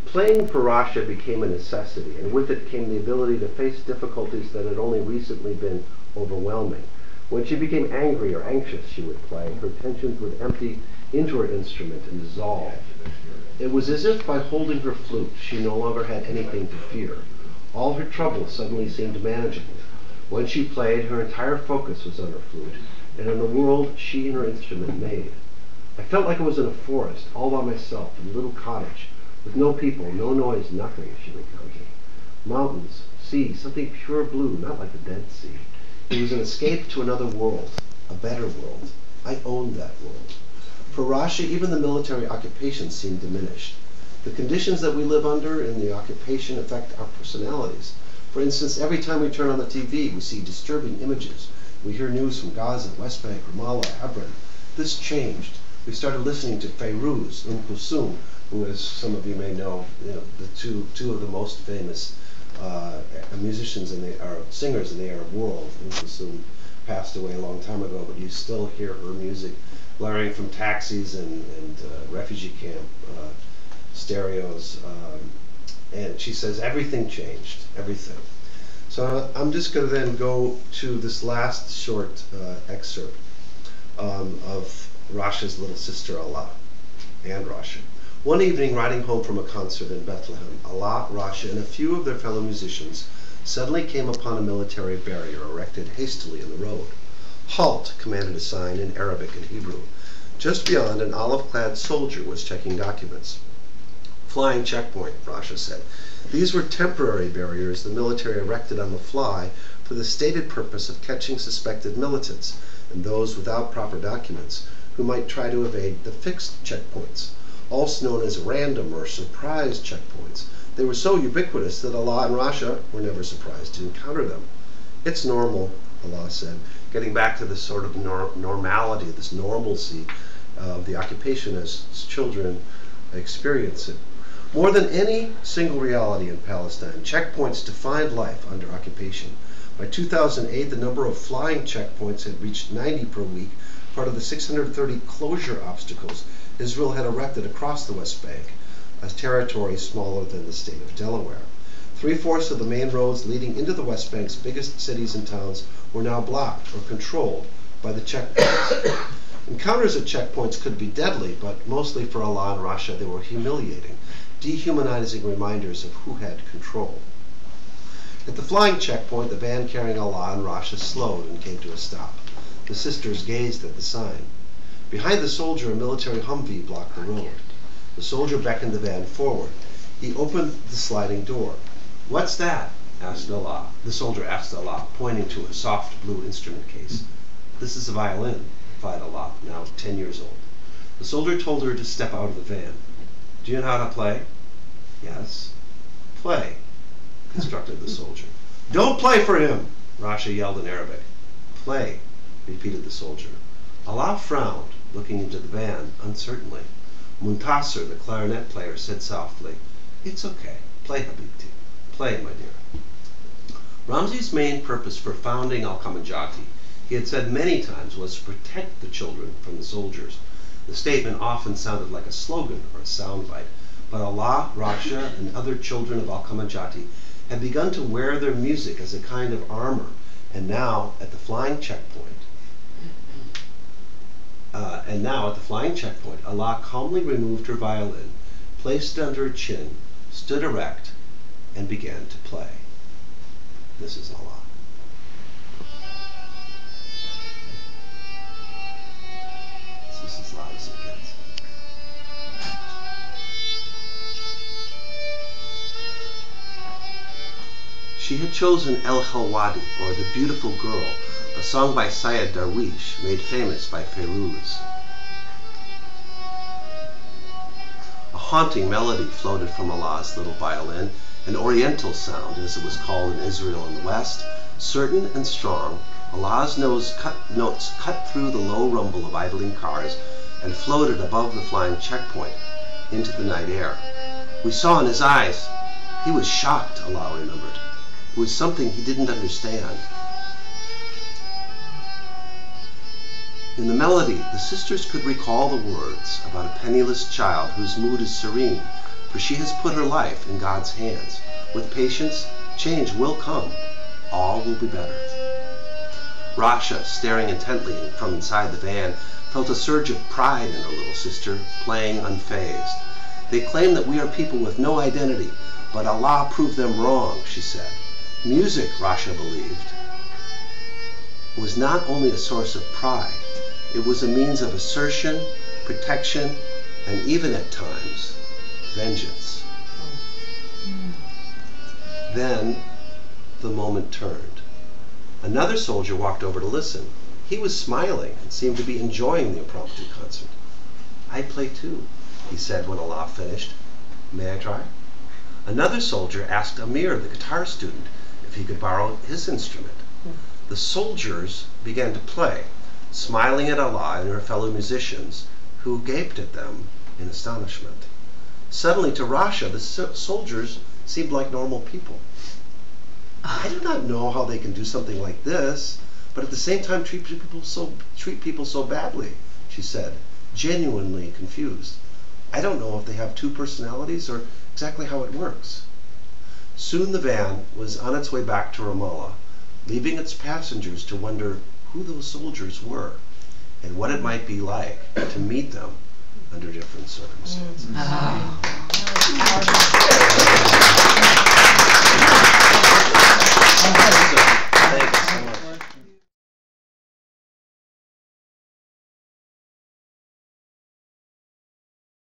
Playing for Rasha became a necessity, and with it came the ability to face difficulties that had only recently been overwhelming. When she became angry or anxious, she would play. Her tensions would empty into her instrument and dissolve. It was as if by holding her flute, she no longer had anything to fear. All her troubles suddenly seemed manageable. When she played, her entire focus was on her flute, and on the world she and her instrument made. I felt like I was in a forest, all by myself, in a little cottage, with no people, no noise, nothing, she recounted. Mountains, sea, something pure blue, not like the Dead Sea. It was an escape to another world, a better world. I owned that world. For Rasha, even the military occupation seemed diminished. The conditions that we live under in the occupation affect our personalities. For instance, every time we turn on the TV, we see disturbing images. We hear news from Gaza, West Bank, Ramallah, Hebron. This changed. We started listening to Fairuz, Kulthum, who, as some of you may know, the two of the most famous musicians or singers in the Arab world. Kulthum passed away a long time ago, but you still hear her music blaring from taxis and refugee camp stereos. And she says everything changed, everything. So I'm just going to then go to this last short excerpt of Rasha's little sister, Alá and Rasha. One evening, riding home from a concert in Bethlehem, Alá, Rasha, and a few of their fellow musicians suddenly came upon a military barrier erected hastily in the road. Halt commanded a sign in Arabic and Hebrew. Just beyond, an olive-clad soldier was checking documents. Flying checkpoint, Rasha said. These were temporary barriers the military erected on the fly for the stated purpose of catching suspected militants and those without proper documents who might try to evade the fixed checkpoints, also known as random or surprise checkpoints. They were so ubiquitous that Alá and Rasha were never surprised to encounter them. It's normal, Alá said, getting back to this sort of normality, this normalcy of the occupation as children experience it. More than any single reality in Palestine, checkpoints defined life under occupation. By 2008, the number of flying checkpoints had reached 90 per week, part of the 630 closure obstacles Israel had erected across the West Bank, a territory smaller than the state of Delaware. 3/4 of the main roads leading into the West Bank's biggest cities and towns were now blocked or controlled by the checkpoints. Encounters at checkpoints could be deadly, but mostly for Alá and Rasha they were humiliating, dehumanizing reminders of who had control. At the flying checkpoint, the van carrying Alá and Rasha slowed and came to a stop. The sisters gazed at the sign. Behind the soldier, a military Humvee blocked the road. The soldier beckoned the van forward. He opened the sliding door. "What's that?" asked Alá. The soldier asked Alá, pointing to a soft blue instrument case. "This is a violin," replied Alá, now 10 years old. The soldier told her to step out of the van. "Do you know how to play?" "Yes." "Play," instructed the soldier. "Don't play for him!" Rasha yelled in Arabic. "Play," repeated the soldier. Alá frowned, looking into the van uncertainly. Muntasir, the clarinet player, said softly, "It's okay. Play, Habibti. Play, my dear." Ramzi's main purpose for founding Al-Kamajati, he had said many times, was to protect the children from the soldiers. The statement often sounded like a slogan or a soundbite, but Alá, Rasha, and other children of Al-Kamajati had begun to wear their music as a kind of armor, and now at the flying checkpoint, Alá calmly removed her violin, placed it under her chin, stood erect, and began to play. This is Alá. This is as loud as it gets. She had chosen El Halwadi, or The Beautiful Girl, a song by Syed Darwish, made famous by Fairuz. A haunting melody floated from Alá's little violin, an oriental sound, as it was called in Israel and the West, certain and strong. Alá's notes cut through the low rumble of idling cars and floated above the flying checkpoint into the night air. We saw in his eyes. He was shocked, Alá remembered. It was something he didn't understand. In the melody, the sisters could recall the words about a penniless child whose mood is serene, for she has put her life in God's hands. With patience, change will come. All will be better. Rasha, staring intently from inside the van, felt a surge of pride in her little sister, playing unfazed. They claim that we are people with no identity, but Allah proved them wrong, she said. Music, Rasha believed, was not only a source of pride, it was a means of assertion, protection, and even at times, vengeance. Then the moment turned. Another soldier walked over to listen. He was smiling and seemed to be enjoying the impromptu concert. "I play too," he said when Allah finished. "May I try?" Another soldier asked Amir, the guitar student, if he could borrow his instrument. The soldiers began to play, smiling at Allah and her fellow musicians, who gaped at them in astonishment. Suddenly, to Rasha, the soldiers seemed like normal people. "I do not know how they can do something like this, but at the same time treat people so badly," she said, genuinely confused. "I don't know if they have two personalities or exactly how it works." Soon the van was on its way back to Ramallah, leaving its passengers to wonder who those soldiers were and what it might be like to meet them under different circumstances.